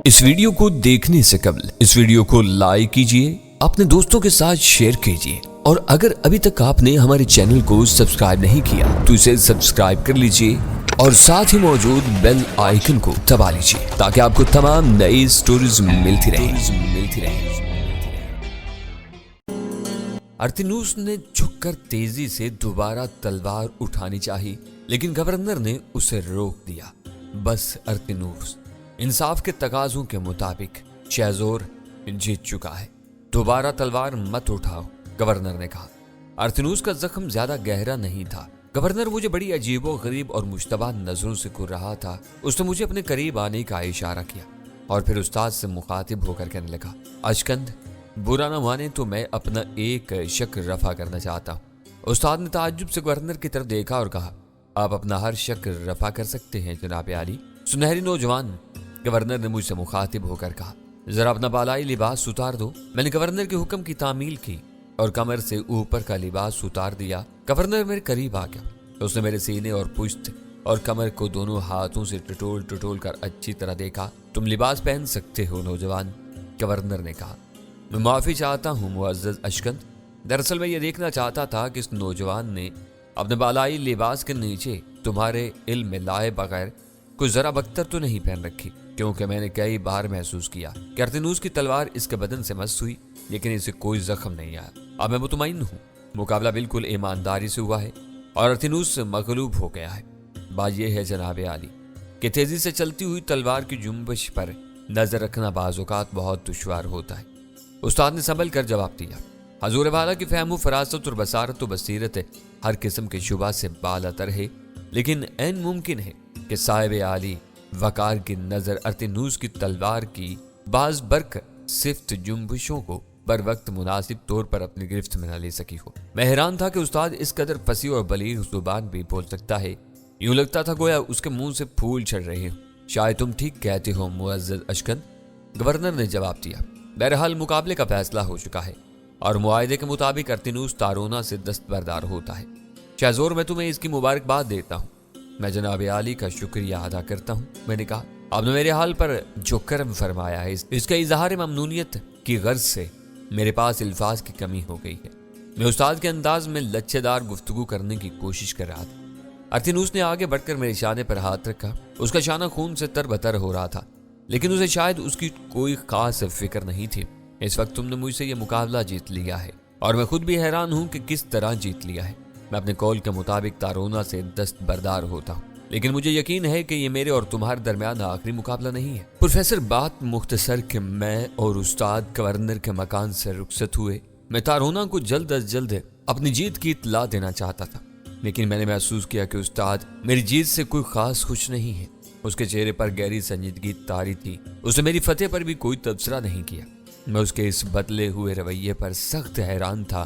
اس video کو دیکھنے سے قبل اس ویڈیو کو لائک کیجئے، اپنے دوستوں کے ساتھ شیئر کیجئے، اور اگر ابھی تک آپ نے ہمارے چینل کو سبسکرائب نہیں کیا تو اسے سبسکرائب کر لیجئے اور ساتھ ہی موجود بیل آئیکن کو دبا لیجئے تاکہ آپ کو تمام نئی سٹوریز ملتی رہیں۔ ارتینوس نے جھک کر تیزی سے دوبارہ تلوار اٹھانی چاہی، لیکن گورنر نے اسے روک دیا۔ بس ارتینوس، انصاف کے تقاضوں کے مطابق شیزور جیت چکا ہے، دوبارہ تلوار مت اٹھاؤ، گورنر نے کہا۔ ارتینوس کا زخم زیادہ گہرا نہیں تھا۔ گورنر مجھے بڑی عجیب و غریب اور مشتبہ نظروں سے گھور رہا تھا۔ اس نے مجھے اپنے قریب آنے کا اشارہ کیا اور پھر استاد سے مخاطب ہو کر کہنے لگا، اشکند، برا نہ مانے تو میں اپنا ایک شک رفع کرنا چاہتا ہوں۔ استاد نے تعجب سے گورنر کی طرف دیکھا اور کہا، آپ اپنا ہر شک رفع کر سکتے ہیں جناب عالی۔ سنہری نوجوان، گورنر نے مجھ سے مخاطب ہو کر کہا، ذرا اپنا بالائی لباس اتار دو۔ میں نے گورنر کے حکم کی تعمیل کی اور کمر سے اوپر کا لباس اتار دیا۔ گورنر میرے قریب آ گیا۔ اس نے میرے سینے اور پشت اور کمر کو دونوں ہاتھوں سے ٹٹول کر اچھی طرح دیکھا۔ تم لباس پہن سکتے ہو نوجوان، گورنر نے کہا۔ میں معافی چاہتا ہوں معزز اشکند، دراصل میں یہ دیکھنا چاہتا تھا کہ اس نوجوان نے اپنے بالائی لباس کے نیچے تمہارے علم میں لائے بغیر کوئی ذرا بختر تو نہیں پہن رکھی، کیونکہ میں نے کئی بار محسوس کیا کہ ارتینوس کی تلوار اس کے بدن سے مس ہوئی لیکن اسے کوئی زخم نہیں آیا۔ اب میں مطمئن ہوں مقابلہ بالکل ایمانداری سے ہوا ہے اور ارتینوس سے مغلوب ہو گیا ہے۔ بات یہ ہے جناب عالی کہ تیزی سے چلتی ہوئی تلوار کی جنبش پر نظر رکھنا بعض اوقات بہت دشوار ہوتا ہے۔ استاد نے سنبھل کر جواب دیا، حضور والا کی فہم و فراست اور بصارت و بصیرت ہر قسم کے شبہ سے بالاتر ہے، لیکن عین ممکن ہے کہ صاحب عالی وقار کی نظر ارتینوس کی تلوار کی بعض برق صفت جنبشوں کو بر وقت مناسب طور پر اپنی گرفت میں نہ لے سکی ہو۔ میں حیران تھا کہ استاد اس قدر فصیح اور بلیغ زبان بھی بول سکتا ہے۔ یوں لگتا تھا گویا اس کے منہ سے پھول جھڑ رہے ہوں۔ شاید تم ٹھیک کہتے ہو معزز اشکند، گورنر نے جواب دیا۔ بہرحال مقابلے کا فیصلہ ہو چکا ہے اور معاہدے کے مطابق ارتینوس تارونا سے دستبردار ہوتا ہے۔ شیزور، میں تمہیں اس کی مبارکباد دیتا ہوں۔ میں جناب عالی کا شکریہ ادا کرتا ہوں، میں نے کہا۔ آپ نے میرے حال پر جو کرم فرمایا ہے اس کا اظہار ممنونیت کی غرض سے میرے پاس الفاظ کی کمی ہو گئی ہے۔ میں استاد کے انداز میں لچے دار گفتگو کرنے کی کوشش کر رہا تھا۔ ارتینوس نے آگے بڑھ کر میرے شانے پر ہاتھ رکھا۔ اس کا شانہ خون سے تر بتر ہو رہا تھا، لیکن اسے شاید اس کی کوئی خاص فکر نہیں تھی۔ اس وقت تم نے مجھ سے یہ مقابلہ جیت لیا ہے اور میں خود بھی حیران ہوں کہ کس طرح جیت لیا ہے۔ میں اپنے قول کے مطابق تارونا سے دستبردار ہوتا ہوں، لیکن مجھے یقین ہے کہ یہ میرے اور تمہارے درمیان آخری مقابلہ نہیں ہے۔ پروفیسر، بات مختصر کہ میں اور استاد گورنر کے مکان سے رخصت ہوئے۔ میں تارونا کو جلد از جلد اپنی جیت کی اطلاع دینا چاہتا تھا، لیکن میں نے محسوس کیا کہ استاد میری جیت سے کوئی خاص خوش نہیں ہے۔ اس کے چہرے پر گہری سنجیدگی طاری تھی۔ اس نے میری فتح پر بھی کوئی تبصرہ نہیں کیا۔ میں اس کے اس بدلے ہوئے رویے پر سخت حیران تھا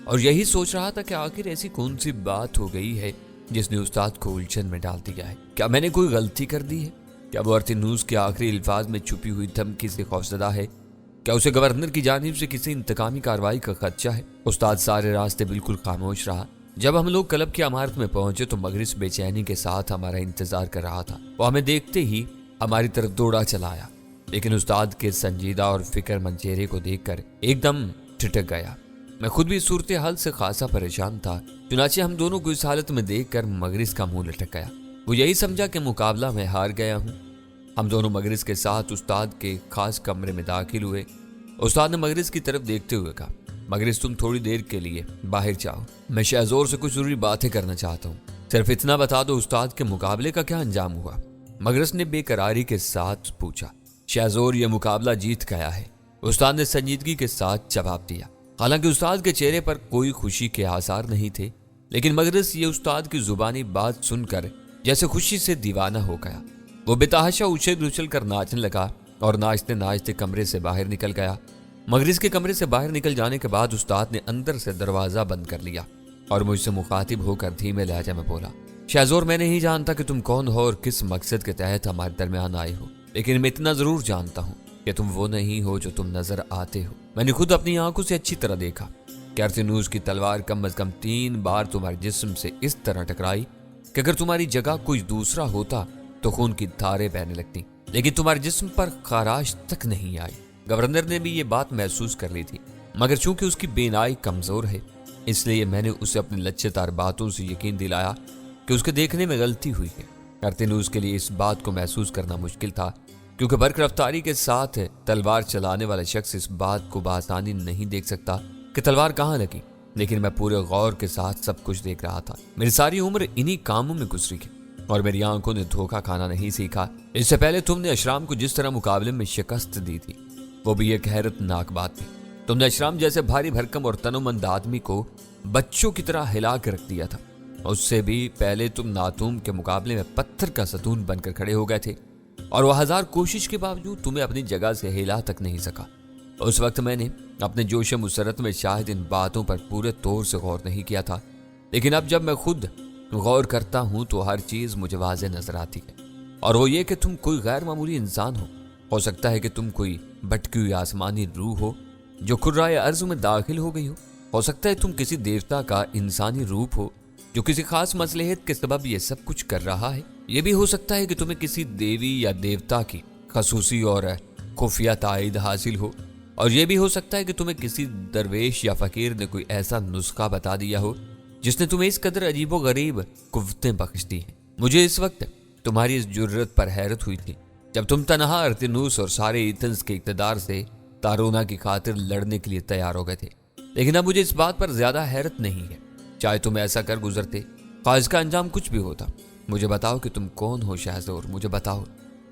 اور یہی سوچ رہا تھا کہ آخر ایسی کون سی بات ہو گئی ہے جس نے استاد کو الجھن میں ڈال دیا ہے۔ کیا میں نے کوئی غلطی کر دی ہے؟ کیا وہ ارتینوس کے آخری الفاظ میں چھپی ہوئی دھمکی سے خوفزدہ ہے؟ کیا اسے گورنر کی جانب سے کسی انتقامی کارروائی کا خدشہ ہے؟ استاد سارے راستے بالکل خاموش رہا۔ جب ہم لوگ کلب کی عمارت میں پہنچے تو مغرس بے چینی کے ساتھ ہمارا انتظار کر رہا تھا۔ وہ ہمیں دیکھتے ہی ہماری طرف دوڑا چلا آیا، لیکن استاد کے سنجیدہ اور فکر مند چہرے کو دیکھ کر ایک دم ٹھٹک گیا۔ میں خود بھی صورتحال سے خاصا پریشان تھا، چنانچہ ہم دونوں کو اس حالت میں دیکھ کر مغرس کا منہ لٹک گیا۔ وہ یہی سمجھا کہ مقابلہ میں ہار گیا ہوں۔ ہم دونوں مغرس کے ساتھ استاد کے خاص کمرے میں داخل ہوئے۔ استاد نے مغرس کی طرف دیکھتے ہوئے کہا، مغرس، تم تھوڑی دیر کے لیے باہر جاؤ، میں شیزور سے کچھ ضروری باتیں کرنا چاہتا ہوں۔ صرف اتنا بتا دو، استاد کے مقابلے کا کیا انجام ہوا؟ مغرس نے بے قراری کے ساتھ پوچھا۔ شیزور، یہ مقابلہ جیت گیا ہے، استاد نے سنجیدگی کے ساتھ جواب دیا۔ حالانکہ استاد کے چہرے پر کوئی خوشی کے آثار نہیں تھے، لیکن مغرس یہ استاد کی زبانی بات سن کر جیسے خوشی سے دیوانہ ہو گیا۔ وہ بے تحاشا اچھل اچھل کر ناچنے لگا اور ناچتے ناچتے کمرے سے باہر نکل گیا۔ مغرس کے کمرے سے باہر نکل جانے کے بعد استاد نے اندر سے دروازہ بند کر لیا اور مجھ سے مخاطب ہو کر دھیمے لہجے میں بولا، شیزور، میں نہیں جانتا کہ تم کون ہو اور کس مقصد کے تحت ہمارے درمیان آئے ہو، لیکن میں اتنا ضرور جانتا ہوں کہ تم وہ نہیں ہو جو تم نظر آتے ہو۔ میں نے خود اپنی آنکھوں سے اچھی طرح دیکھا کہ ارتینوس کی تلوار کم از کم 3 بار تمہارے جسم سے اس طرح ٹکرائی کہ اگر تمہاری جگہ کوئی دوسرا ہوتا تو خون کی دھاریں بہنے لگتی۔ लेकिन तुम्हारे जिस्म पर खराश तक नहीं आई। गवर्नर ने भी ये बात महसूस कर ली थी, मगर चूंकि उसकी बेनाई कमजोर है, इसलिए मैंने उसे अपनी लच्छेदार बातों से यकीन दिलाया कि उसके देखने में गलती हुई है। अर्तेनूस के लिए इस बात को महसूस करना मुश्किल था, क्योंकि बर्क रफ्तारी के साथ तलवार चलाने वाला शख्स इस बात को बआसानी नहीं देख सकता कि तलवार कहाँ लगी। लेकिन मैं पूरे गौर के साथ सब कुछ देख रहा था। मेरी सारी उम्र इन्हीं कामों में गुजरी है और मेरी आंखों ने धोखा खाना नहीं सीखा। इससे पहले तुमने अशराम को जिस तरह मुकाबले में शिकस्त दी थी, वो भी एक हैरतनाक बात थी। तुमने अशराम जैसे भारी भरकम और तनोमंद आदमी को बच्चों की तरह हिला कर रख दिया था। उससे भी पहले तुम नातूम के मुकाबले में पत्थर का सतून बनकर खड़े हो गए थे और वह 1000 कोशिश के बावजूद तुम्हें अपनी जगह से हिला तक नहीं सका। उस वक्त मैंने अपने जोश मुसरत में शायद इन बातों पर पूरे तौर से गौर नहीं किया था, लेकिन अब जब मैं खुद गौर करता हूं तो हर चीज मुझे वाज़े नजर आती है। और वो ये कि तुम कोई गैर मामूली इंसान हो सकता है कि तुम कोई भटकी हुई आसमानी रूह हो जो खुर्राए अर्ज में दाखिल हो गई हो सकता है तुम किसी देवता का इंसानी रूप हो जो किसी खास मसलहत के सबब ये सब कुछ कर रहा है। ये भी हो सकता है कि तुम्हें किसी देवी या देवता की खसूसी और खुफिया ताईद हासिल हो, और यह भी हो सकता है कि तुम्हें किसी दरवेश या फकीर ने कोई ऐसा नुस्खा बता दिया हो जिसने तुम्हें इस कदर अजीबो गरीब कुव्वतें बख्श दी हैं। मुझे इस वक्त तुम्हारी इस जुर्रत पर हैरत हुई थी जब तुम तनहा अर्तेनूस और सारे एथेंस के इक़्तिदार से तारोना की खातिर लड़ने के लिए तैयार हो गए थे। लेकिन अब मुझे इस बात पर ज्यादा हैरत नहीं है। चाहे तुम ऐसा कर गुजरते, ख्वाहिश का अंजाम कुछ भी होता। मुझे बताओ कि तुम कौन हो शहज़ोर, मुझे बताओ,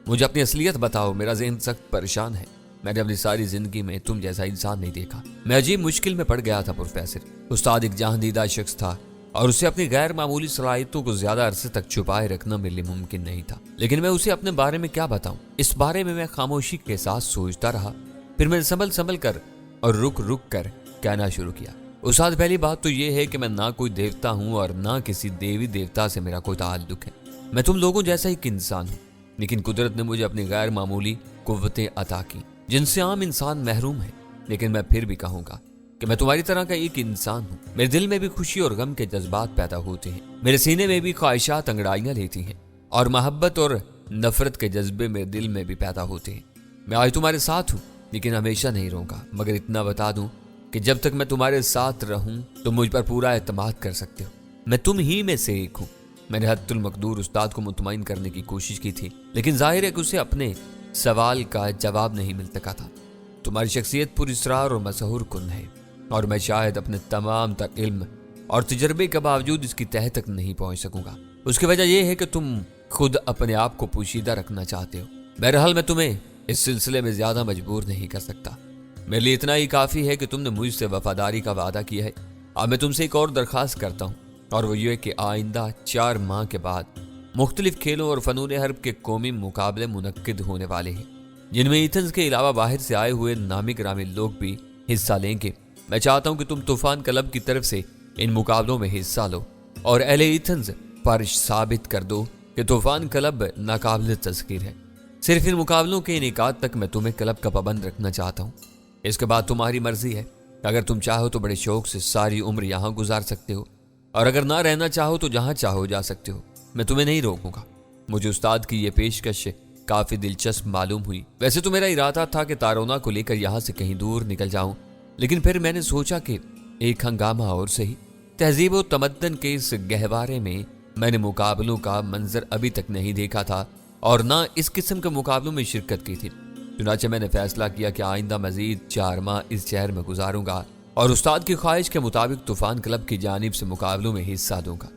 मुझे अपनी असलियत बताओ। मेरा ज़हन सख्त परेशान है। मैंने अपनी सारी जिंदगी में तुम जैसा इंसान नहीं देखा। मैं अजीब मुश्किल में पड़ गया था प्रोफेसर। उस्ताद एक जहांदीदा शख्स था और उसे अपनी गैर मामूली सलाहियतों को ज्यादा अरसे तक छुपाए रखना मेरे लिए मुमकिन नहीं था। लेकिन मैं उसे अपने बारे में क्या बताऊं? इस बारे में मैं खामोशी के साथ सोचता रहा। फिर मैंने संभल कर और रुक कर कहना शुरू किया। उस्ताद, पहली बात तो यह है कि मैं ना कोई देवता हूं और ना किसी देवी देवता से मेरा कोई ताल्लुक है। मैं तुम लोगों जैसा एक इंसान हूं, लेकिन कुदरत ने मुझे अपनी गैर मामूली कुव्वतें अता की जिनसे आम इंसान महरूम है। लेकिन मैं फिर भी कहूंगा कि मैं तुम्हारी तरह का एक इंसान हूँ। मेरे दिल में भी खुशी और गम के जज्बात पैदा होते हैं, मेरे सीने में भी ख्वाहिशात अंगड़ाइयां लेती हैं और मोहब्बत और नफरत के जज्बे मेरे दिल में भी पैदा होते हैं। मैं आज तुम्हारे साथ हूँ, लेकिन हमेशा नहीं रहूंगा। मगर इतना बता दूं कि जब तक मैं तुम्हारे साथ रहूं तो मुझ पर पूरा एतमाद कर सकते हो। मैं तुम ही में से एक हूँ। मैंने हद्दुल मकदूर उस्ताद को मुतमईन करने की कोशिश की थी, लेकिन जाहिर है कि उसे अपने सवाल का जवाब नहीं मिल सका था। तुम्हारी शख्सियत पुरअसरार और मशहूर कुन है, और मैं शायद अपने तमाम तर इल्म और तजर्बे के बावजूद इसकी तह तक नहीं पहुंच सकूंगा। उसकी वजह यह है कि तुम खुद अपने आप को पोशीदा रखना चाहते हो। बहरहाल मैं तुम्हें इस सिलसिले में ज्यादा मजबूर नहीं कर सकता। मेरे लिए इतना ही काफी है कि तुमने मुझसे वफादारी का वादा किया है। अब मैं तुमसे एक और दरख्वास्त करता हूँ, और वो ये कि आइंदा 4 माह के बाद मुख्तलिफ खेलों और फनून हर्ब के कौमी मुकाबले मुनक्किद होने वाले हैं, जिनमें एथेंस के अलावा बाहर से आए हुए नामी ग्रामी लोग भी हिस्सा लेंगे। मैं चाहता हूं कि तुम तूफान क्लब की तरफ से इन मुकाबलों में हिस्सा लो और अहले एथेंस पर साबित कर दो कि तूफान क्लब नाकाबिल तज़कीर है। सिर्फ इन मुकाबलों के इनेकाद तक मैं तुम्हें क्लब का पाबंद रखना चाहता हूँ। इसके बाद तुम्हारी मर्जी है। अगर तुम चाहो तो बड़े शौक से सारी उम्र यहाँ गुजार सकते हो, और अगर ना रहना चाहो तो जहाँ चाहो जा सकते हो। मैं तुम्हें नहीं रोकूंगा। मुझे उस्ताद की ये पेशकश काफी दिलचस्प मालूम हुई। वैसे तो मेरा इरादा था कि तारोना को लेकर यहाँ से कहीं दूर निकल जाऊं, लेकिन फिर मैंने सोचा कि एक हंगामा और सही। तहजीब व तमद्दन के इस गहवारे में मैंने मुकाबलों का मंजर अभी तक नहीं देखा था और ना इस किस्म के मुकाबलों में शिरकत की थी। चुनाचे मैंने फैसला किया कि आइंदा मजीद 4 माह इस शहर में गुजारूंगा और उस्ताद की ख्वाहिश के मुताबिक तूफान क्लब की जानिब से मुकाबलों में हिस्सा दूंगा।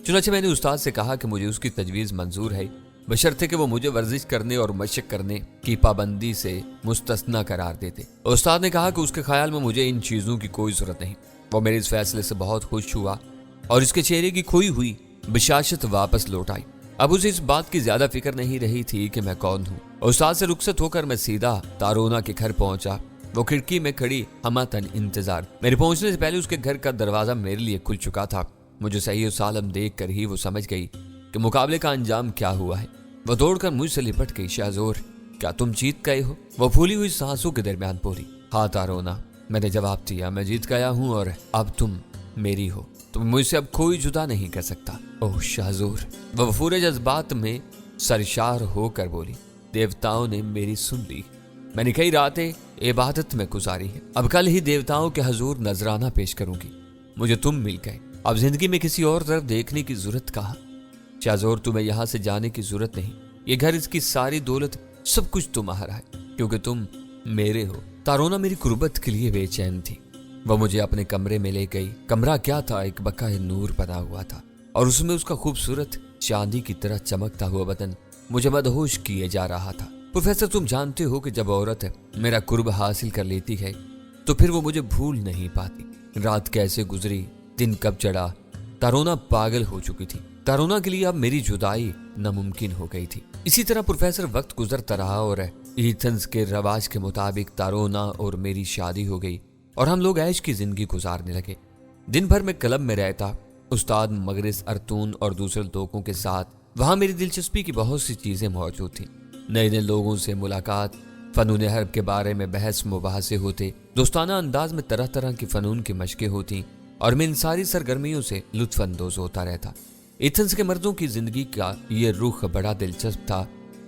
चुनाचे मैंने उस्ताद से कहा कि मुझे उसकी तजवीज़ मंजूर है, बशर्ते कि वो मुझे वर्जिश करने और मशक करने की पाबंदी से मुस्तस्ना करार देते। उस्ताद ने कहा कि उसके ख्याल में मुझे इन चीज़ों की कोई ज़रूरत नहीं। वो मेरे इस फैसले से बहुत खुश हुआ और इसके चेहरे की खोई हुई बशाशत वापस लौट आई। अब उसे इस बात की ज्यादा फिक्र नहीं रही थी कि मैं कौन हूँ। उस्ताद से रुखसत होकर मैं सीधा तारोना के घर पहुंचा। वो खिड़की में खड़ी हमातन इंतजार। मेरे पहुंचने से पहले उसके घर का दरवाजा मेरे लिए खुल चुका था। मुझे सही और सालम देख कर ही वो समझ गई कि मुकाबले का अंजाम क्या हुआ है। वो दौड़कर मुझसे लिपट गई। शहज़ोर, क्या तुम जीत गए हो? वो फूली हुई सांसों के दरमियान बोली। हाँ तारोना, मैंने जवाब दिया, मैं जीत गया हूँ और अब तुम मेरी हो। तुम मुझसे अब कोई जुदा नहीं कर सकता। ओह शहज़ोर, वो वफूर जज्बात में सरशार होकर बोली। देवताओं ने मेरी सुन ली। मैंने कई रातें इबादत में गुजारी है। अब कल ही देवताओं के हजूर नजराना पेश करूंगी। मुझे तुम मिल गए, अब जिंदगी में किसी और तरफ देखने की जरूरत कहाँ। शाहजोर, तुम्हें यहाँ से जाने की जरूरत नहीं। ये घर, इसकी सारी दौलत, सब कुछ तुम्हारा है, क्योंकि तुम मेरे हो। तारोना मेरी कुर्बत के लिए बेचैन थी। वह मुझे अपने कमरे में ले गई। कमरा क्या था, एक बकाए नूर बना हुआ था और उसमें उसका खूबसूरत चांदी की तरह चमकता हुआ बदन मुझे मदहोश किए जा रहा था। प्रोफेसर, तुम जानते हो कि जब औरत मेरा कुर्ब हासिल कर लेती है तो फिर वो मुझे भूल नहीं पाती। रात कैसे गुजरी, दिन कब चढ़ा, तारोना पागल हो चुकी थी। तारोना के लिए अब मेरी जुदाई नामुमकिन हो गई थी। इसी तरह प्रोफेसर वक्त गुजरता रहा और ईथन्स के रवाज के मुताबिक तारोना और मेरी शादी हो गई और हम लोग ऐश की जिंदगी गुजारने लगे। दिन भर मैं क्लब में रहता, उस्ताद मगरिस, अरतून और दूसरे लोगों के साथ। वहां मेरी दिलचस्पी की बहुत सी चीजें मौजूद थी। नए नए लोगों से मुलाकात, फनून हर्ब के बारे में बहस मुबाहसे होते, दोस्ताना अंदाज में तरह तरह की फनून की मशकें होती और मैं इन सारी सरगर्मियों से लुत्फ अंदोज होता रहता। एथेंस के मर्दों की जिंदगी का ये रुख बड़ा दिलचस्प था।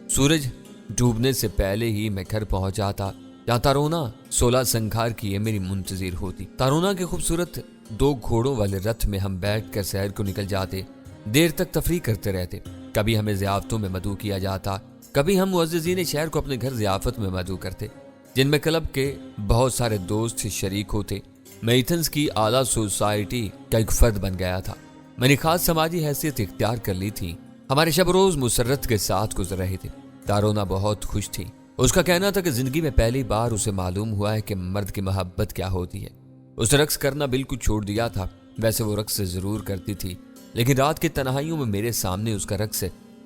सूरज डूबने से पहले ही मैं घर पहुंच जाता। जहाँ तारोना 16 संखार किए मेरी मुंतजिर होती। तारोना के खूबसूरत 2 घोड़ों वाले रथ में हम बैठ कर शहर को निकल जाते। देर तक तफरी करते रहते। कभी हमें ज़ियाफ़तों में मदऊ किया जाता, कभी हम मुअज़्ज़िज़ीन शहर को अपने घर ज़ियाफ़त में मदऊ करते, जिनमें क्लब के बहुत सारे दोस्त शरीक होते। मैं एथेंस की आला सोसाइटी का एक फर्द बन गया था। मैंने खास समाजी हैसियत इख्तियार कर ली थी। हमारे शब रोज मुसर्रत के साथ गुजर रहे थे। तारोना बहुत खुश थी। उसका कहना था कि जिंदगी में पहली बार उसे मालूम हुआ है कि मर्द की मोहब्बत क्या होती है। उसने रक्स करना बिल्कुल छोड़ दिया था। वैसे वो रक्स जरूर करती थी, लेकिन रात की तन्हाइयों में मेरे सामने उसका रक्स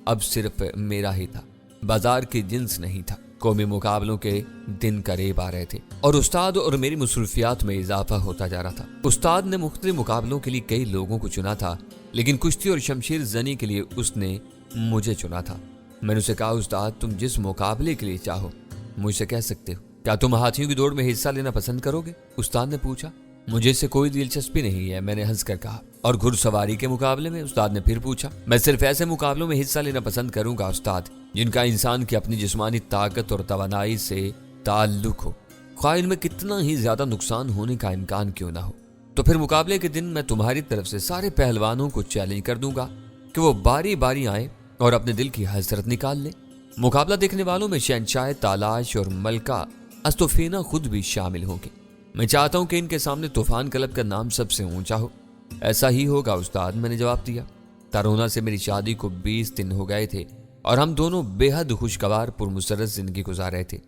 अब सिर्फ मेरा ही था, बाजार की जिन्स नहीं था। कौमी मुकाबलों के दिन करीब आ रहे थे और उस्ताद और मेरी मसरूफियात में इजाफा होता जा रहा था। उस्ताद ने मुख्तलिफ मुकाबलों के लिए कई लोगों को चुना था, लेकिन कुश्ती और शमशीर जनी के लिए उसने मुझे चुना था। मैंने उसे कहा, उस्ताद, तुम जिस मुकाबले के लिए चाहो मुझसे कह सकते हो। क्या तुम हाथियों की दौड़ में हिस्सा लेना पसंद करोगे? उस्ताद ने पूछा। मुझे इससे कोई दिलचस्पी नहीं है, मैंने हंस कर कहा। और घुड़सवारी के मुकाबले में? उस्ताद ने फिर पूछा। मैं सिर्फ ऐसे मुकाबलों में हिस्सा लेना पसंद करूंगा उस्ताद, जिनका इंसान की अपनी जिस्मानी ताकत और तवानाई से ताल्लुक हो, ख्वाह इनमें कितना ही ज्यादा नुकसान होने का इम्कान क्यों ना हो। तो फिर मुकाबले के दिन मैं तुम्हारी तरफ से सारे पहलवानों को चैलेंज कर दूंगा कि वो बारी बारी आए और अपने दिल की हसरत निकाल ले। मुकाबला देखने वालों में शहंशाह तालाश और मलका अस्तोफेना खुद भी शामिल होंगे। मैं चाहता हूं कि इनके सामने तूफान क्लब का नाम सबसे ऊंचा हो। ऐसा ही होगा उस्ताद, मैंने जवाब दिया। तारोना से मेरी शादी को 20 दिन हो गए थे और हम दोनों बेहद खुशगवार पुरमुसर्रत जिंदगी गुजार रहे थे।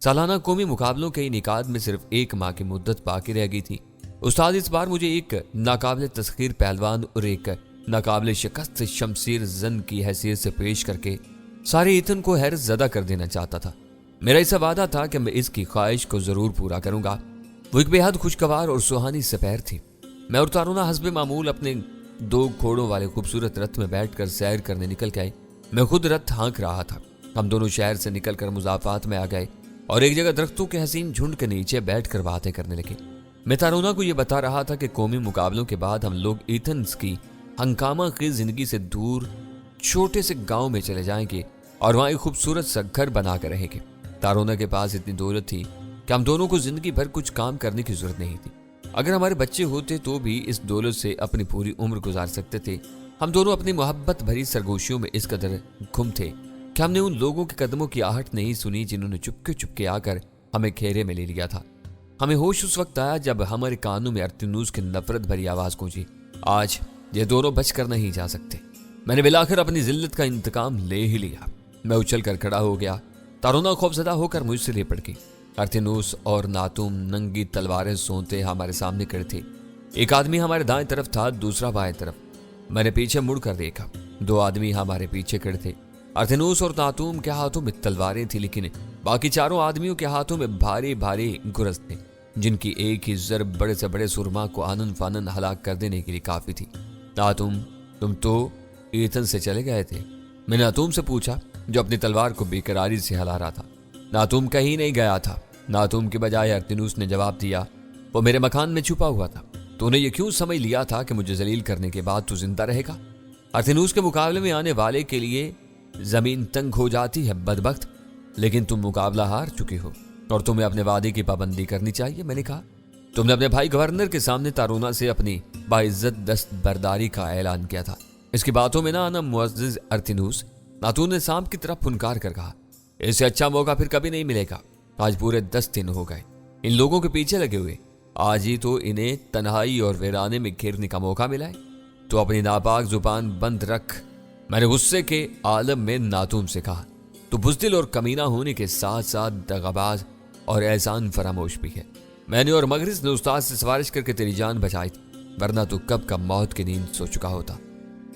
सालाना कौमी मुकाबलों के इनेकाद में सिर्फ 1 माह की मुद्दत बाकी रह गई थी। उस्ताद इस बार मुझे एक नाकाबिल तस्खीर पहलवान और एक नाकाबिल शिकस्त शमशीर जन की हैसियत से पेश करके सारे ईथन को हैरत ज़दा कर देना चाहता था। मेरा ऐसा वादा था कि मैं इसकी ख्वाहिश को जरूर पूरा करूंगा। वो एक बेहद खुशगवार और सुहानी सपहर थी। मैं और तारोना हस्बे मामूल अपने 2 घोड़ों वाले खूबसूरत रथ में बैठकर सैर करने निकल गए। मैं खुद रथ हाँक रहा था। हम दोनों शहर से निकलकर मुजाफात में आ गए और एक जगह दरख्तों के हसीन झुंड के नीचे बैठकर बातें करने लगे। मैं तारोना को यह बता रहा था कि कौमी मुकाबलों के बाद हम लोग एथेंस की हंगामा की जिंदगी से दूर छोटे से गांव में चले जाएंगे और वहां एक खूबसूरत सा घर बनाकर रहेंगे। तारोना के पास इतनी दौलत थी कि हम दोनों को जिंदगी भर कुछ काम करने की जरूरत नहीं थी। अगर हमारे बच्चे होते तो भी इस दौलत से अपनी पूरी उम्र गुजार सकते थे। हम दोनों अपनी मोहब्बत भरी सरगोशियों में इस कदर गुम थे कि हमने उन लोगों के कदमों की आहट नहीं सुनी जिन्होंने चुपके चुपके आकर हमें घेरे में ले लिया था। हमें होश उस वक्त आया जब हमारे कानों में अर्तनूस की नफरत भरी आवाज गूंजी। आज ये दोनों बच कर नहीं जा सकते। मैंने बिलाखिर अपनी जिल्लत का इंतकाम ले ही लिया। मैं उछल कर खड़ा हो गया। तारोना खौफजदा होकर मुझसे लिपट गई। अर्तनूस और नातुम नंगी तलवारें सोते हमारे सामने खड़े थे। एक आदमी हमारे दाएं तरफ था, दूसरा बाएं तरफ। मैंने पीछे मुड़कर देखा। 2 आदमी हमारे पीछे खड़े थे। अर्तनूस और नातुम के हाथों में तलवारें थी, लेकिन बाकी 4 आदमियों के हाथों में भारी भारी गुरज थे, जिनकी एक ही जरब बड़े से बड़े सुरमा को आनन फानन हलाक कर देने के लिए काफी थी। नातुम, तुम तो एथेंस से चले गए थे? मैंने नातुम से पूछा, जो अपनी तलवार को बेकरारी से हिला रहा था। नातुम कहीं नहीं गया था। नातुम के बजाय अर्तनूस ने जवाब दिया, वो मेरे मकान में छुपा हुआ था। तूने ये क्यों समझ लिया था कि मुझे जलील करने के बाद तू जिंदा रहेगा? अर्तनूस के मुकाबले में आने वाले के लिए जमीन तंग हो जाती है बदबख्त। लेकिन तुम मुकाबला हार चुके हो और तुम्हें अपने वादे की पाबंदी करनी चाहिए। मैंने कहा, तुमने अपने भाई गवर्नर के सामने तारोना से अपनी बाइज्जत दस्तबरदारी का ऐलान किया था। इसकी बातों में ना आना मुअज़्ज़िज़ अर्तिनूस, नातून ने सांप की तरफ फुनकार कर कहा, इससे अच्छा मौका फिर कभी नहीं मिलेगा। आज पूरे 10 दिन हो गए इन लोगों के पीछे लगे हुए, आज ही तो इन्हें तन्हाई और वीराने में घिरने का मौका मिला है। तो अपनी नापाक जुबान बंद रख। मैंने गुस्से के आलम में नातून से कहा, तो बुज़दिल और कमीना होने के साथ साथ दगाबाज और एहसान फरामोश भी है। मैंने और मगरिस ने उस्ताद से सिफारिश करके तेरी जान बचाई थी, वरना तू कब का मौत की नींद सो चुका होता।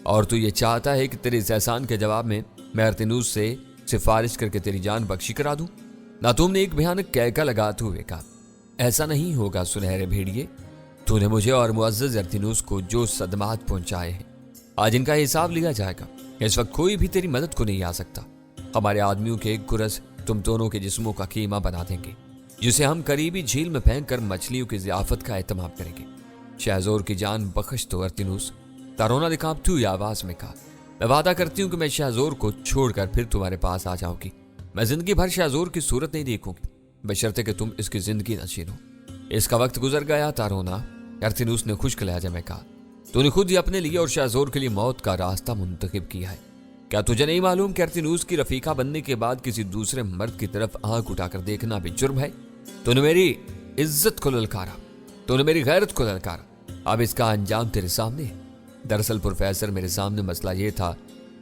और तू ये चाहता है कि तेरे इस एहसान के जवाब में मैं अर्तिनूस से सिफारिश करके तेरी जान बख्शी करा दूं। नातूम ने एक भयानक कहका लगाते हुए कहा, ऐसा नहीं होगा सुनहरे भेड़िए। तूने मुझे और मुअज़्ज़िज़ अर्तिनूस को जो सदमात पहुंचाए हैं, आज इनका हिसाब लिया जाएगा। इस वक्त कोई भी तेरी मदद को नहीं आ सकता। हमारे आदमियों के एक गुरस तुम दोनों के जिस्मों का कीमा बना देंगे, जिसे हम करीबी झील में फेंक कर मछलियों की ज़ियाफत का एहतमाम करेंगे। शहज़ोर की जान बख्श दो अर्तिनूस, तारोना ने कांपती हुई आवाज में कहा। मैं वादा करती हूँ कि मैं शहज़ोर को छोड़कर फिर तुम्हारे पास आ जाऊंगी। मैं जिंदगी भर शहज़ोर की सूरत नहीं देखूंगी, बशर्ते कि तुम इसकी जिंदगी न छीनो। इसका वक्त गुजर गया तारोना, अर्तिनूस ने खुश्क लहजे में कहा। तूने खुद ही अपने लिए और शहज़ोर के लिए मौत का रास्ता मुंतखब किया है। क्या तुझे नहीं मालूम कि अर्तिनूस की रफीका बनने के बाद किसी दूसरे मर्द की तरफ आंख उठाकर देखना भी जुर्म है? तूने मेरी इज्जत को ललकारा, तूने मेरी गैरत को ललकारा। अब इसका अंजाम तेरे सामने है। दरअसल प्रोफेसर, मेरे सामने मसला यह था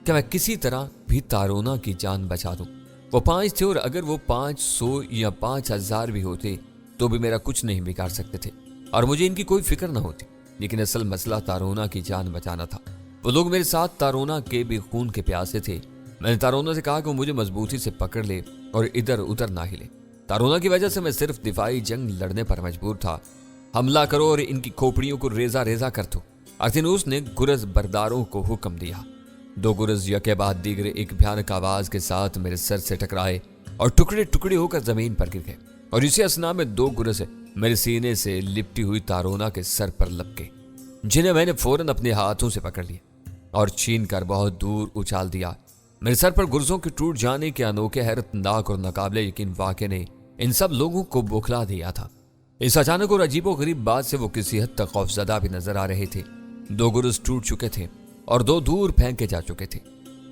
कि मैं किसी तरह भी तारोना की जान बचा दूं। वो 5 थे और अगर वो 500 या 5000 भी होते तो भी मेरा कुछ नहीं बिगाड़ सकते थे और मुझे इनकी कोई फिक्र न होती। लेकिन असल मसला तारोना की जान बचाना था। वो लोग मेरे साथ तारोना के भी खून के प्यासे थे। मैंने तारोना से कहा कि वो मुझे मजबूती से पकड़ ले और इधर उधर ना हिले। तारोना की वजह से मैं सिर्फ दिफाई जंग लड़ने पर मजबूर था। हमला करो और इनकी खोपड़ियों को रेजा रेजा कर दो। अर्तिनूस ने गुरज बरदारों को हुक्म दिया। 2 गुरज यके बाद दीगरे एक भयानक आवाज के साथ मेरे सर से टकराए और टुकड़े टुकड़े होकर जमीन पर गिर गए और इसी असना में 2 गुरज मेरे सीने से लिपटी हुई तारोना के सर पर लपके, जिन्हें मैंने फौरन अपने हाथों से पकड़ लिया और छीन कर बहुत दूर उछाल दिया। मेरे सर पर गुर्जों के टूट जाने के अनोखे हैरतनाक और नाकाबिले यकीन वाक़े ने इन सब लोगों को बौखला दिया था। इस अचानक और अजीबोगरीब बात से वो किसी हद तक खौफजदा भी नजर आ रहे थे। 2 गुरज टूट चुके थे और 2 दूर फेंके जा चुके थे।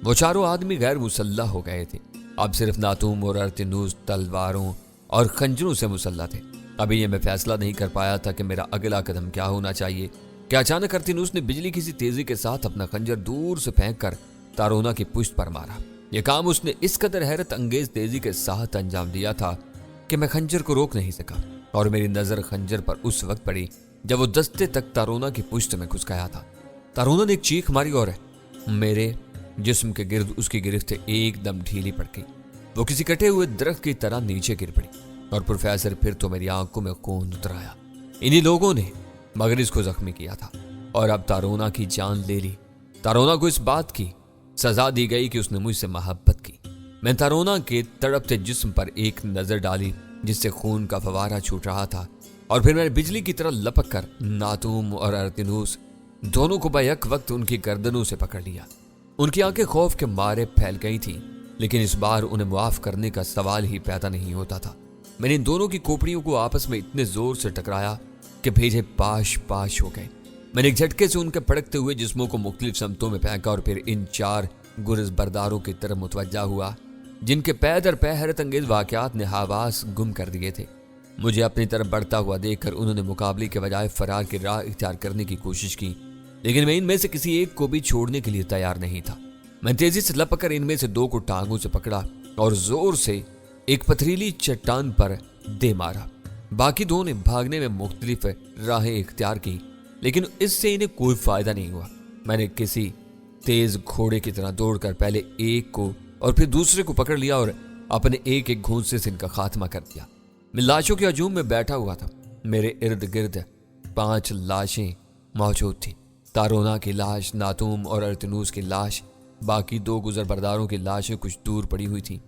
वो चारों आदमी गैर मुसल्लह हो गए थे। अब सिर्फ नातूम और अर्तिनूस तलवारों और खंजरों से मुसल्लह थे। अभी ये मैं फैसला नहीं कर पाया था कि मेरा अगला कदम क्या होना चाहिए कि अचानक अर्तिनूस ने बिजली की सी तेजी के साथ अपना खंजर दूर से फेंक कर तारोना की पुश्त पर मारा। यह काम उसने इस कदर हैरत अंगेज तेजी के साथ अंजाम दिया था कि मैं खंजर को रोक नहीं सका और मेरी नजर खंजर पर उस वक्त पड़ी जब वो दस्ते तक तारोना की पुश्त में घुस गया था। तारोना ने एक चीख मारी और मेरे जिस्म के गिर्द उसकी गिरफ्त एकदम ढीली पड़ गई। वो किसी कटे हुए दरख्त की तरह नीचे गिर पड़ी और प्रोफेसर फिर तो मेरी आंखों में खून उतर आया। इन्हीं लोगों ने मगरिस को जख्मी किया था और अब तारोना की जान ले ली। तारोना को इस बात की सजा दी गई कि उसने मुझसे मोहब्बत की। मैं तारोना के तड़पते जिस्म पर एक नजर डाली जिससे खून का फवारा छूट रहा था और फिर मैंने बिजली की तरह लपक कर नातूम और अर्तिनूस दोनों को बैक वक्त उनकी गर्दनों से पकड़ लिया। उनकी आंखें खौफ के मारे फैल गई थीं, लेकिन इस बार उन्हें मुआफ करने का सवाल ही पैदा नहीं होता था। मैंने इन दोनों की खोपड़ियों को आपस में इतने जोर से टकराया कि भेजे पाश पाश हो गए। मैंने एक झटके से उनके फड़कते हुए जिस्मों को मुख्तलिफ समतों में फेंका और फिर इन 4 गुरज बरदारों की तरफ मुतवज्जा हुआ जिनके पै दर पै हैरत अंगेज वाकयात ने हवास गुम कर दिए थे। मुझे अपनी तरफ बढ़ता हुआ देखकर उन्होंने मुकाबले के बजाय फरार की राह इख्तियार करने की कोशिश की, लेकिन मैं इनमें से किसी एक को भी छोड़ने के लिए तैयार नहीं था। मैं तेजी से लपक कर इनमें से 2 को टांगों से पकड़ा और जोर से एक पथरीली चट्टान पर दे मारा। बाकी 2 ने भागने में मुख्तलिफ राहें इख्तियार की, लेकिन इससे इन्हें कोई फायदा नहीं हुआ। मैंने किसी तेज घोड़े की तरह दौड़कर पहले एक को और फिर दूसरे को पकड़ लिया और अपने एक एक घूंसे से इनका खात्मा कर दिया। मैं लाशों के हजूम में बैठा हुआ था। मेरे इर्द गिर्द 5 लाशें मौजूद थी। तारोना की लाश, नातूम और अर्तिनूस की लाश, बाकी 2 गुजर बरदारों की लाशें कुछ दूर पड़ी हुई थी।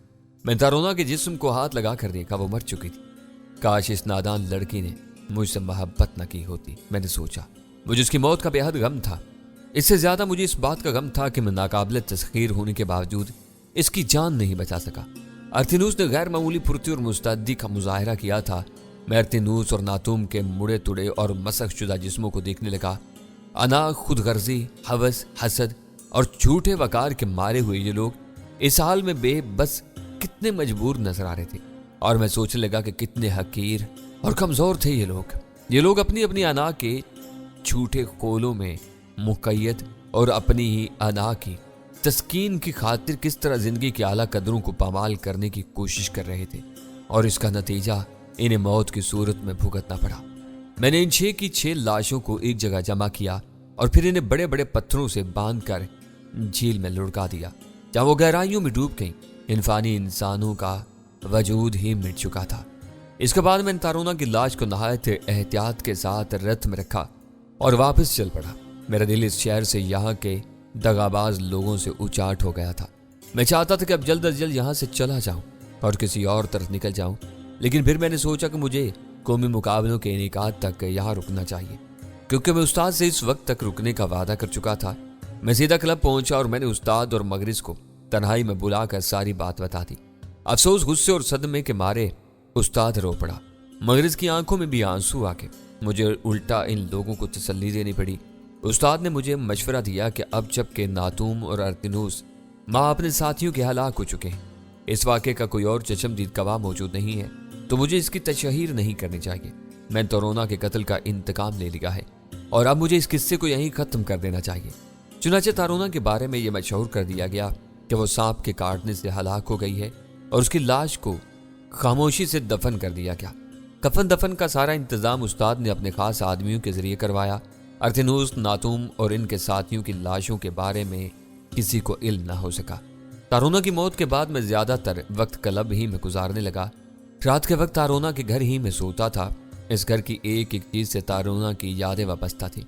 मैं तारोना के जिस्म को हाथ लगा कर देखा, वो मर चुकी थी। काश इस नादान लड़की ने मुझसे मोहब्बत न की होती, मैंने सोचा। मुझे उसकी मौत का बेहद गम था। इससे ज्यादा मुझे इस बात का गम था कि मैं नाकाबिल तस्खीर होने के बावजूद इसकी जान नहीं बचा सका। अर्थनूस ने गैर मामूली फुर्ती और मुस्तैदी का मुजाहरा किया था। मैं अर्थनूस और नातूम के मुड़े तुड़े और मसख शुदा जिस्मों को देखने लगा। अना, खुद गर्जी, हवस, हसद और झूठे वकार के मारे हुए ये लोग इस हाल में बेबस कितने मजबूर नजर आ रहे थे। और मैं सोचने लगा कि कितने हकीर और कमजोर थे ये लोग अपनी अपनी अना के झूठे कोलों में मुकैयद और अपनी ही अना की तस्कीन की खातिर किस तरह जिंदगी के आला कदरों को पामाल करने की कोशिश कर रहे थे, और इसका नतीजा इन्हें मौत की सूरत में भुगतना पड़ा। मैंने इन 6 की 6 लाशों को एक जगह जमा किया और फिर इन्हें बड़े बड़े पत्थरों से बांधकर झील में लुढ़का दिया, जहां वो गहराइयों में डूब गईं। इनफानी इंसानों का वजूद ही मिट चुका था। इसके बाद मैंने तारोना की लाश को नहायत एहतियात के साथ रथ में रखा और वापस चल पड़ा। मेरा दिल इस शहर से यहाँ के दगाबाज लोगों से उचाट हो गया था। मैं चाहता था कि अब जल्द अज जल्द यहाँ से चला जाऊं और किसी और तरफ निकल जाऊं, लेकिन फिर मैंने सोचा कि मुझे कौमी मुकाबलों के इनेकाद तक यहाँ रुकना चाहिए, क्योंकि मैं उस्ताद से इस वक्त तक रुकने का वादा कर चुका था। मैं सीधा क्लब पहुंचा और मैंने उस्ताद और मगरिज को तन्हाई में बुलाकर सारी बात बता दी। अफसोस, गुस्से और सदमे के मारे उस्ताद रो पड़ा। मगरिज की आंखों में भी आंसू आके मुझे उल्टा इन लोगों को तसल्ली देनी पड़ी। उस्ताद ने मुझे मशवरा दिया कि अब जब के नातूम और अर्थनूस माँ अपने साथियों के हलाक हो चुके हैं, इस वाक़े का कोई और चशमदीद गवाह मौजूद नहीं है, तो मुझे इसकी तशहीर नहीं करनी चाहिए। मैंने तरोना के कत्ल का इंतकाम ले लिया है और अब मुझे इस किस्से को यहीं ख़त्म कर देना चाहिए। चुनाचे तारोना के बारे में यह मशहूर कर दिया गया कि वो सांप के काटने से हलाक हो गई है और उसकी लाश को खामोशी से दफन कर दिया गया। कफन दफन का सारा इंतजाम उस्ताद ने अपने खास आदमियों के जरिए करवाया। अर्थनूस, नातूम और इनके साथियों की लाशों के बारे में किसी को इल्म ना हो सका। तारोना की मौत के बाद मैं ज्यादातर वक्त क्लब ही में गुजारने लगा। रात के वक्त तारोना के घर ही में सोता था। इस घर की एक एक चीज से तारोना की यादें वाबस्ता थी।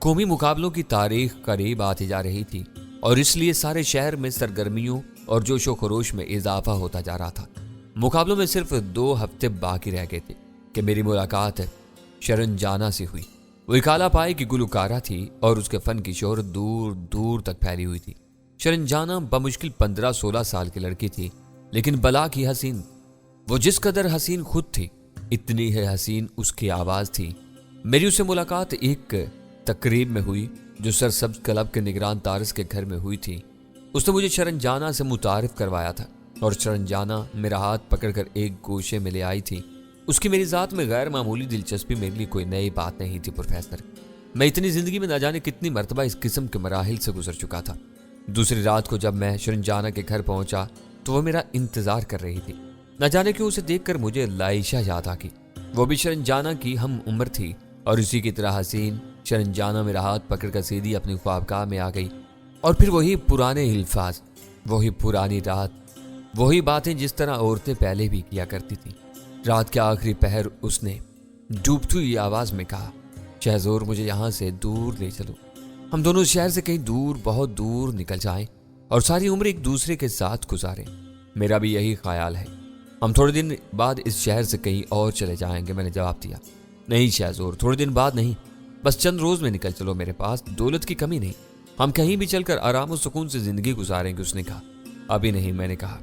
कौमी मुकाबलों की तारीख करीब आती जा रही थी और इसलिए सारे शहर में सरगर्मियों और जोशो खरोश में इजाफा होता जा रहा था। मुकाबलों में सिर्फ 2 हफ्ते बाकी रह गए थे कि मेरी मुलाकात शरनजाना से हुई। वो एक आला पाए की गुलकारा थी और उसके फन की शोहरत दूर दूर तक फैली हुई थी। शरनजाना बमुश्किल 15-16 साल की लड़की थी, लेकिन बला की हसीन। वो जिस कदर हसीन खुद थी, इतनी है हसीन उसकी आवाज थी। मेरी उससे मुलाकात एक तकरीब में हुई जो सरसब्ज क्लब के निगरान तारिस के घर में हुई थी। उसने मुझे शरनजाना से मुतारिफ करवाया था और शरनजाना मेरा हाथ पकड़कर एक गोशे में ले आई थी। उसकी मेरी जात में गैर मामूली दिलचस्पी मेरे लिए कोई नई बात नहीं थी। प्रोफेसर, मैं इतनी जिंदगी में न जाने कितनी मरतबा इस किस्म के मराहिल से गुजर चुका था। दूसरी रात को जब मैं शरनजाना के घर पहुंचा तो वो मेरा इंतजार कर रही थी। न जाने क्यों उसे देखकर मुझे लाइशा याद आ गई। वो भी शरनजाना की हम उम्र थी और इसी की तरह हसीन। शरनजाना मेरा हाथ पकड़कर सीधी अपनी ख्वाबगाह में आ गई और फिर वही पुराने अल्फाज, वही पुरानी रात, वही बातें जिस तरह औरतें पहले भी किया करती थी। रात के आखिरी पहर उसने डूबती हुई आवाज में कहा, शहजोर मुझे यहाँ से दूर ले चलो। हम दोनों शहर से कहीं दूर, बहुत दूर निकल जाएं और सारी उम्र एक दूसरे के साथ गुजारें। मेरा भी यही ख्याल है। हम थोड़े दिन बाद इस शहर से कहीं और चले जाएंगे। मैंने जवाब दिया, नहीं शहजोर, थोड़े दिन बाद नहीं, बस चंद रोज में निकल चलो। मेरे पास दौलत की कमी नहीं, हम कहीं भी चलकर आराम और सुकून से जिंदगी गुजारेंगे। उसने कहा, अभी नहीं। मैंने कहा,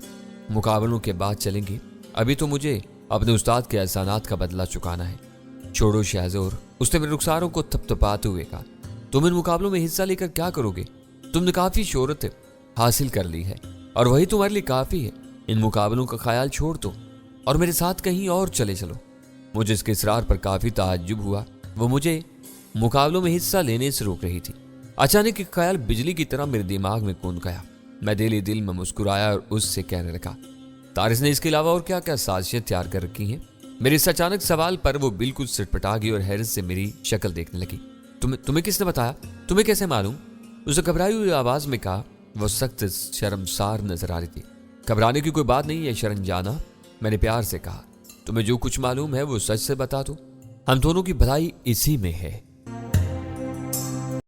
मुकाबलों के बाद चलेंगे, अभी तो मुझे अपने उस्ताद के एहसानात का बदला चुकाना है। छोड़ो शहजोर, उसने मेरे रुखसारों को थपथपाते हुए कहा, तुम इन मुकाबलों में हिस्सा लेकर क्या करोगे? तुमने काफी शोहरत हासिल कर ली है और वही तुम्हारे लिए काफी है। इन मुकाबलों का ख्याल छोड़ दो और मेरे साथ कहीं और चले चलो। मुझे इसके इसरार पर काफी ताज्जुब हुआ। वो मुझे मुकाबलों में हिस्सा लेने से रोक रही थी। अचानक एक ख्याल बिजली की तरह मेरे दिमाग में कूद गया। मैं दिल ही दिल में मुस्कुराया और उससे कहने लगा, तारिस ने इसके अलावा और क्या क्या साजिशें तैयार कर रखी हैं? मेरे इस अचानक सवाल पर वो बिल्कुल सिटपटा गई और हैरत से मेरी शक्ल देखने लगी। तुम्हें किसने बताया? तुम्हें कैसे मालूम? उसे घबराई हुई आवाज में कहा। वो सख्त शर्मसार नजर आ रही थी। घबराने की कोई बात नहीं है शरनजाना, मैंने प्यार से कहा। तुम्हें जो कुछ मालूम है वो सच से बता दो, हम दोनों की भलाई इसी में है।